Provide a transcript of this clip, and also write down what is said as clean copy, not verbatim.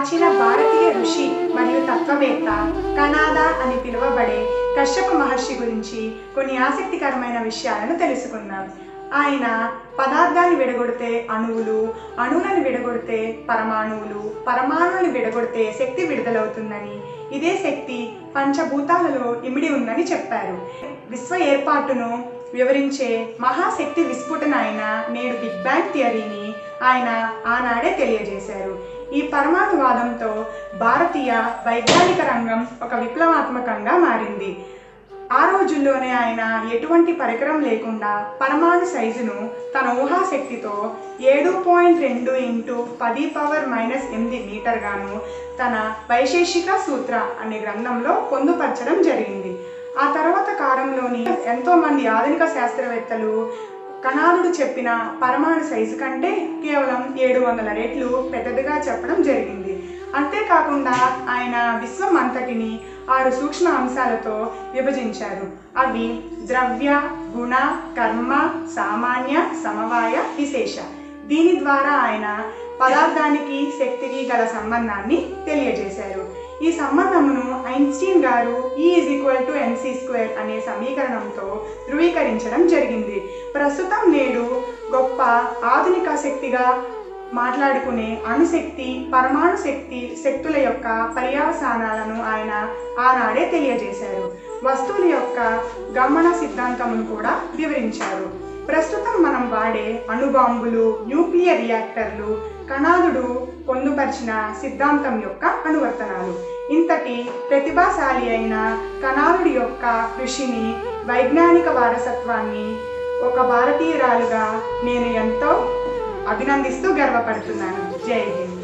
ప్రాచీన భారతీయ ఋషి మరియు తత్వవేత్త కణాద అని పిలువబడే కశ్యప మహర్షి గురించి కొన్ని ఆసక్తికరమైన విషయాలను తెలుసుకుందాం. ఆయన పదార్థాన్ని విడగొడితే అణువులు, అణువులను విడగొడితే పరమాణువులు, పరమాణువులను విడగొడితే శక్తి విడుదలవుతుందని, ఇదే శక్తి పంచభూతాలలో ఇమిడి ఉందని చెప్పారు. విశ్వ ఏర్పాటును వివరించే మహాశక్తి విస్ఫుటన అయిన నేడు బిగ్ బ్యాంగ్ థియరీని ఆయన ఆనాడే తెలియజేశారు. ఈ పరమాణువాదంతో భారతీయ వైజ్ఞానిక రంగం ఒక విప్లవాత్మకంగా మారింది. ఆ రోజుల్లోనే ఆయన ఎటువంటి పరికరం లేకుండా పరమాణు సైజును తన ఊహాశక్తితో 7.2 × 10⁻⁸ మీటర్గాను తన వైశేషిక సూత్ర అనే గ్రంథంలో పొందుపరచడం జరిగింది. ఆ తర్వాత కాలంలోని ఎంతోమంది ఆధునిక శాస్త్రవేత్తలు కణాదుడు చెప్పిన పరమాణు సైజు కంటే కేవలం 700 రెట్లు పెద్దదిగా చెప్పడం జరిగింది. అంతేకాకుండా ఆయన విశ్వం అంతటిని 6 సూక్ష్మ అంశాలతో విభజించారు. అవి ద్రవ్య, గుణ, కర్మ, సామాన్య, సమవాయ, విశేష. దీని ద్వారా ఆయన పదార్థానికి శక్తికి గల సంబంధాన్ని తెలియజేశారు. ఈ సంబంధమును ఐన్స్టీన్ గారు E=mc² అనే సమీకరణంతో ధృవీకరించడం జరిగింది. ప్రస్తుతం నేడు గొప్ప ఆధునిక శక్తిగా మాట్లాడుకునే అణుశక్తి, పరమాణు శక్తుల యొక్క పర్యవసానాలను ఆయన ఆనాడే తెలియజేశారు. వస్తువుల యొక్క గమన సిద్ధాంతమును కూడా వివరించారు. ప్రస్తుతం మనం వాడే అణుబాంబులు, న్యూక్లియర్ రియాక్టర్లు కణాదుడు పొందుపరిచిన సిద్ధాంతం యొక్క అనువర్తనాలు. ఇంతటి ప్రతిభాశాలి అయిన కణాదుడి యొక్క కృషిని, వైజ్ఞానిక వారసత్వాన్ని ఒక భారతీయురాలుగా నేను ఎంతో అభినందిస్తూ గర్వపడుతున్నాను. జై హింద్.